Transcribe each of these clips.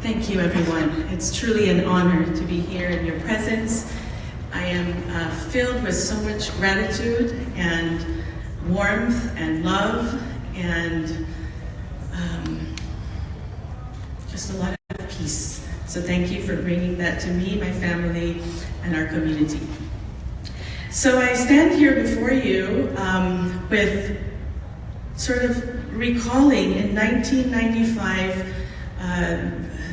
Thank you, everyone. It's truly an honor to be here in your presence. I am filled with so much gratitude and warmth and love and just a lot of peace. So thank you for bringing that to me, my family, and our community. So I stand here before you with sort of recalling in 1995,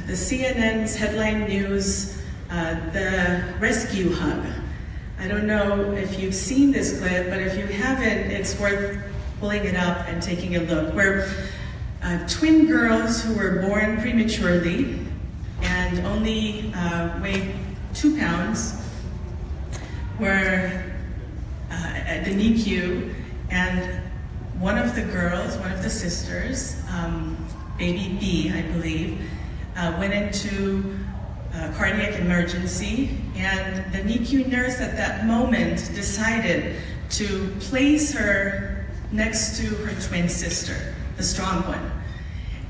the CNN's headline news, the rescue hug. I don't know if you've seen this clip, but if you haven't, it's worth pulling it up and taking a look, where twin girls who were born prematurely and only weighed 2 pounds were at the NICU, and one of the girls, one of the sisters, baby B, I believe, went into cardiac emergency, and the NICU nurse at that moment decided to place her next to her twin sister, the strong one.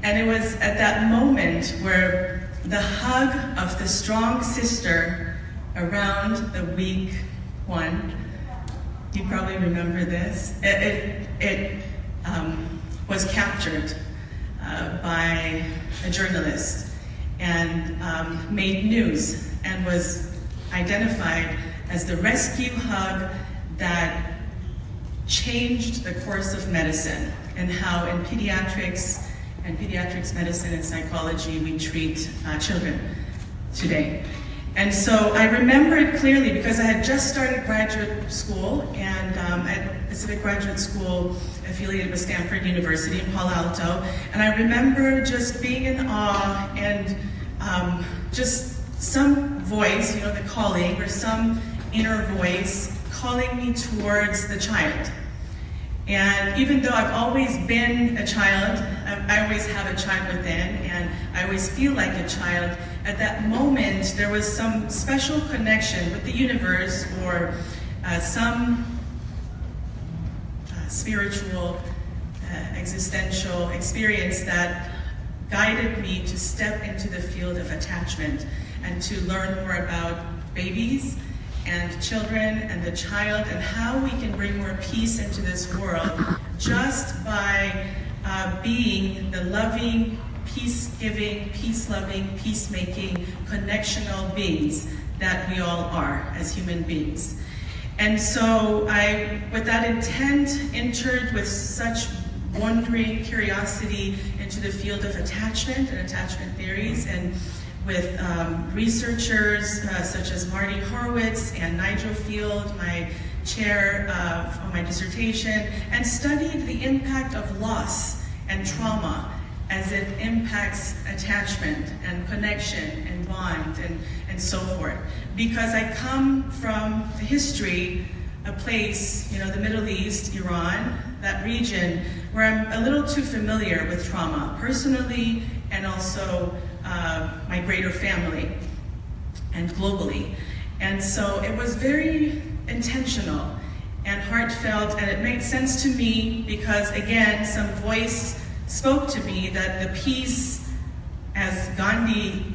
And it was at that moment where the hug of the strong sister around the weak one, you probably remember this, it was captured by a journalist and made news and was identified as the rescue hug that changed the course of medicine and how in pediatrics medicine and psychology we treat children today. And so I remember it clearly because I had just started graduate school, and at Pacific Graduate School affiliated with Stanford University in Palo Alto. And I remember just being in awe and just some voice, the calling, or some inner voice calling me towards the child. And even though I've always been a child, I always have a child within, and I always feel like a child, at that moment there was some special connection with the universe or some spiritual, existential experience that guided me to step into the field of attachment and to learn more about babies and children and the child and how we can bring more peace into this world just by being the loving, peace-giving, peace-loving, peacemaking, connectional beings that we all are as human beings. And so I, with that intent, entered with such wondering curiosity into the field of attachment and attachment theories, and with researchers such as Marty Horowitz and Nigel Field, my chair for my dissertation, and studied the impact of loss and trauma as it impacts attachment and connection and bond and so forth. Because I come from a history, a place, the Middle East, Iran, that region, where I'm a little too familiar with trauma, personally and also my greater family and globally. And so it was very intentional and heartfelt, and it made sense to me because, again, some voice spoke to me that the peace, as Gandhi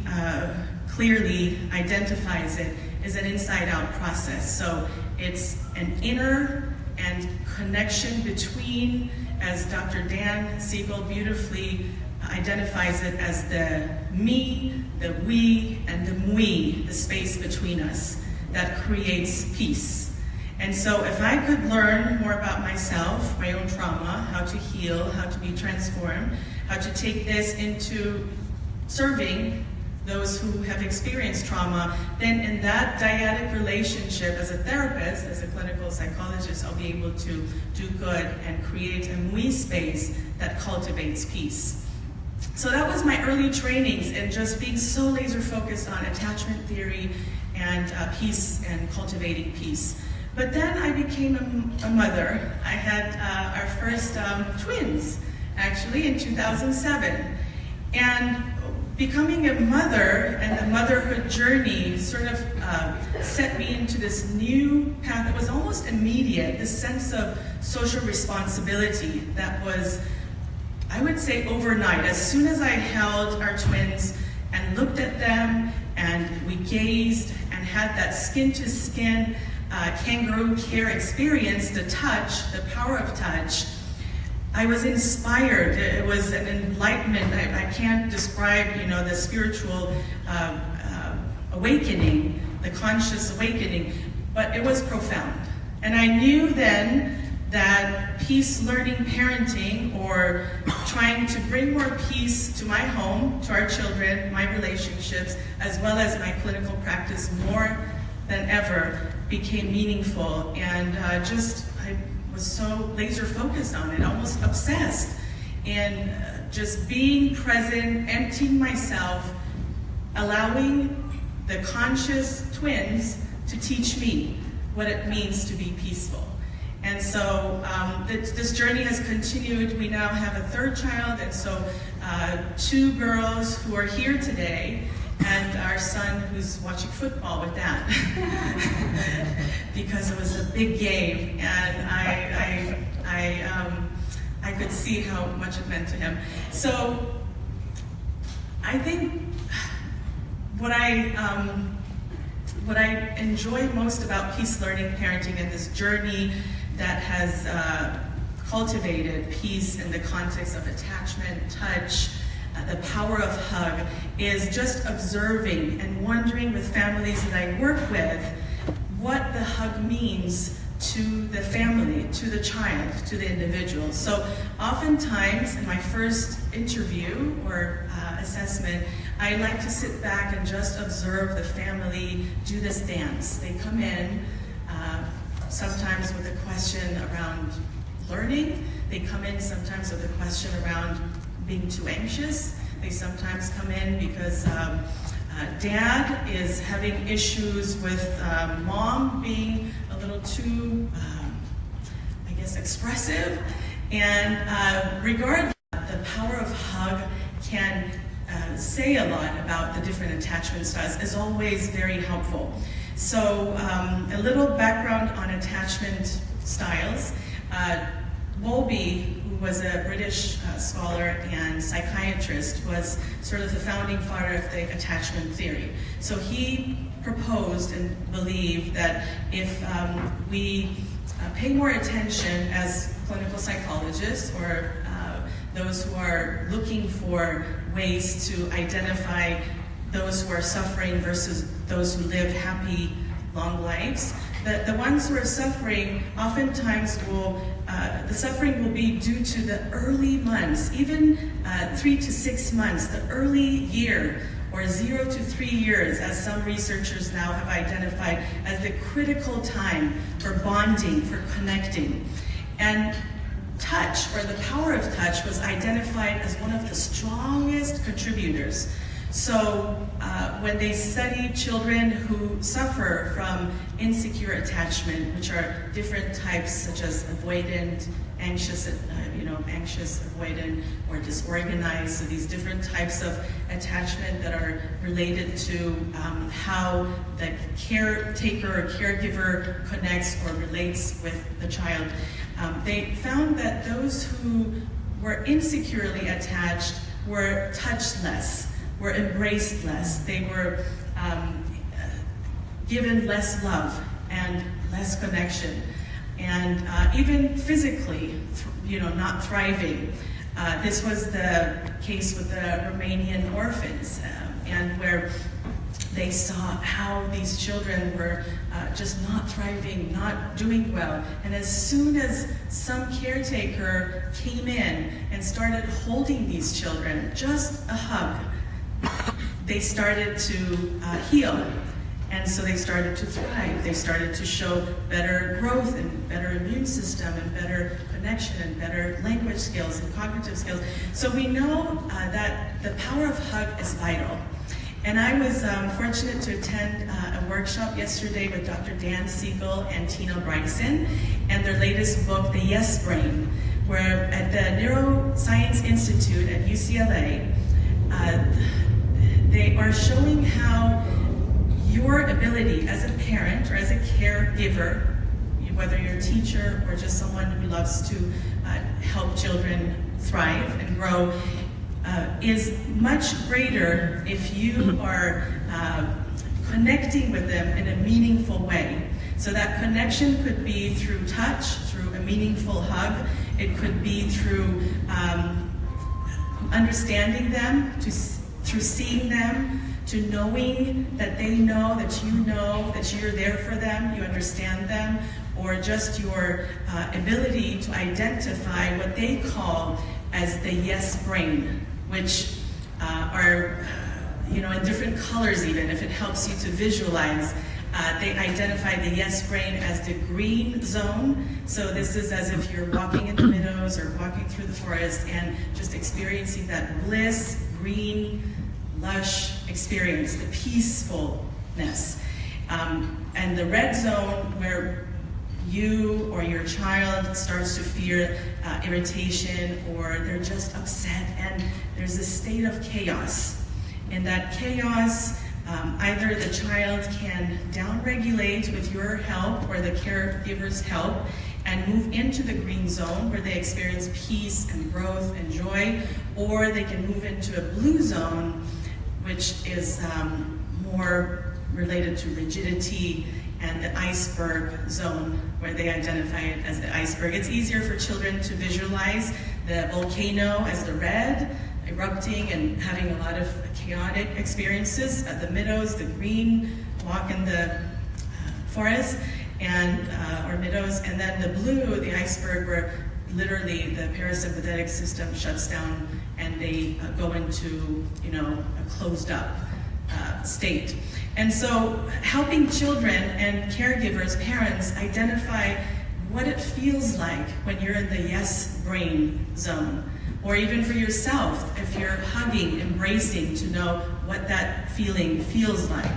clearly identifies it, is an inside-out process. So it's an inner and connection between, as Dr. Dan Siegel beautifully identifies it, as the me, the we, and the mui, the space between us, that creates peace. And so if I could learn more about myself, my own trauma, how to heal, how to be transformed, how to take this into serving those who have experienced trauma, then in that dyadic relationship as a therapist, as a clinical psychologist, I'll be able to do good and create a mui space that cultivates peace. So that was my early trainings in just being so laser focused on attachment theory and peace and cultivating peace. But then I became a mother. I had our first twins, actually, in 2007. And becoming a mother and the motherhood journey sort of set me into this new path that was almost immediate, this sense of social responsibility that was, I would say, overnight. As soon as I held our twins and looked at them, and we gazed and had that skin-to-skin kangaroo care experience, the touch, the power of touch, I was inspired. It was an enlightenment. I can't describe, the spiritual awakening, the conscious awakening, but it was profound. And I knew then that peace learning parenting, or trying to bring more peace to my home, to our children, my relationships, as well as my clinical practice, more than ever became meaningful. And I was so laser focused on it, almost obsessed in just being present, emptying myself, allowing the conscious twins to teach me what it means to be peaceful. And so this journey has continued. We now have a third child, and so 2 girls who are here today, and our son who's watching football with Dad because it was a big game, and I could see how much it meant to him. So I think what I enjoy most about peace learning parenting and this journey that has cultivated peace in the context of attachment, touch, the power of hug, is just observing and wondering with families that I work with what the hug means to the family, to the child, to the individual. So oftentimes in my first interview or assessment, I like to sit back and just observe the family do this dance. They come in sometimes with a question around learning. They come in sometimes with a question around being too anxious. They sometimes come in because Dad is having issues with Mom being a little too, expressive. And regardless, the power of hug can say a lot about the different attachment styles, is always very helpful. So a little background on attachment styles. Bowlby, who was a British scholar and psychiatrist, was sort of the founding father of the attachment theory. So he proposed and believed that if we pay more attention as clinical psychologists, or those who are looking for ways to identify those who are suffering versus those who live happy, long lives, the ones who are suffering oftentimes will, the suffering will be due to the early months, even 3 to 6 months, the early year, or 0 to 3 years, as some researchers now have identified as the critical time for bonding, for connecting. And touch, or the power of touch, was identified as one of the strongest contributors. So when they study children who suffer from insecure attachment, which are different types such as avoidant, anxious, anxious, avoidant, or disorganized, so these different types of attachment that are related to how the caretaker or caregiver connects or relates with the child, they found that those who were insecurely attached were touched less, were embraced less. They were given less love and less connection, and even physically, not thriving. This was the case with the Romanian orphans, and where they saw how these children were just not thriving, not doing well. And as soon as some caretaker came in and started holding these children, just a hug, they started to heal. And so they started to thrive. They started to show better growth and better immune system and better connection and better language skills and cognitive skills. So we know that the power of hug is vital. And I was fortunate to attend a workshop yesterday with Dr. Dan Siegel and Tina Bryson, and their latest book, The Yes Brain, where at the Neuroscience Institute at UCLA, they are showing how your ability as a parent or as a caregiver, whether you're a teacher or just someone who loves to help children thrive and grow, is much greater if you are connecting with them in a meaningful way. So that connection could be through touch, through a meaningful hug. It could be through understanding them, through seeing them, to knowing that they know that you're there for them, you understand them, or just your ability to identify what they call as the yes brain, which are in different colors even, if it helps you to visualize. They identify the yes brain as the green zone. So this is as if you're walking in the meadows or walking through the forest and just experiencing that bliss, green, lush experience, the peacefulness. And the red zone, where you or your child starts to feel irritation, or they're just upset and there's a state of chaos. In that chaos, either the child can downregulate with your help or the caregiver's help and move into the green zone where they experience peace and growth and joy, or they can move into a blue zone, which is more related to rigidity, and the iceberg zone, where they identify it as the iceberg. It's easier for children to visualize the volcano as the red, erupting and having a lot of chaotic experiences. The meadows, the green, walk in the forest, and or meadows, and then the blue, the iceberg, where literally the parasympathetic system shuts down and they go into a closed up state. And so helping children and caregivers, parents, identify what it feels like when you're in the yes brain zone. Or even for yourself, if you're hugging, embracing, to know what that feeling feels like.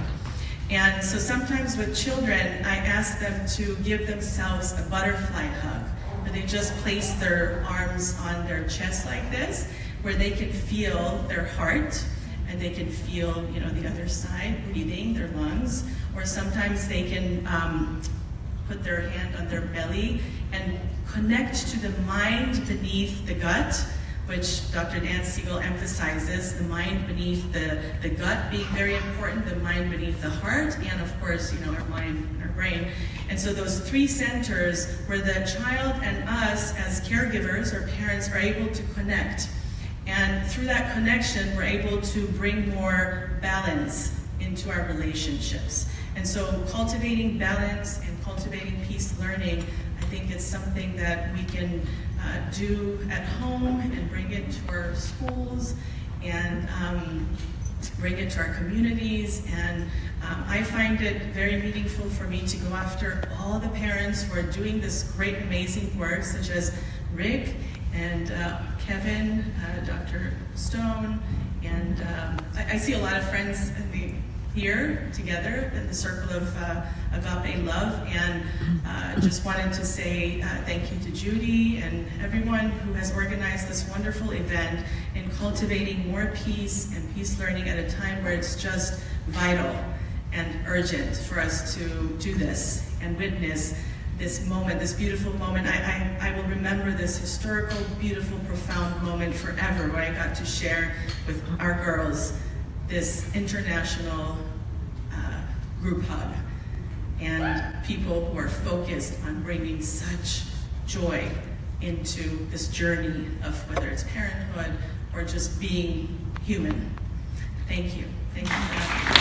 And so sometimes with children, I ask them to give themselves a butterfly hug, where they just place their arms on their chest like this, where they can feel their heart, and they can feel, the other side, breathing, their lungs. Or sometimes they can put their hand on their belly and connect to the mind beneath the gut, which Dr. Dan Siegel emphasizes, the mind beneath the gut being very important, the mind beneath the heart, and of course, our mind and our brain. And so those three centers where the child and us as caregivers or parents are able to connect. And through that connection, we're able to bring more balance into our relationships. And so cultivating balance and cultivating peace learning, I think it's something that we can do at home and bring it to our schools and bring it to our communities. And I find it very meaningful for me to go after all the parents who are doing this great, amazing work, such as Rick and Kevin, Dr. Stone, and I see a lot of friends here together in the circle of Agape Love, and just wanted to say thank you to Judy and everyone who has organized this wonderful event in cultivating more peace and peace learning at a time where it's just vital and urgent for us to do this and witness this moment, this beautiful moment. I will remember this historical, beautiful, profound moment forever, where I got to share with our girls this international group hug, and people who are focused on bringing such joy into this journey of whether it's parenthood or just being human. Thank you. Thank you for that.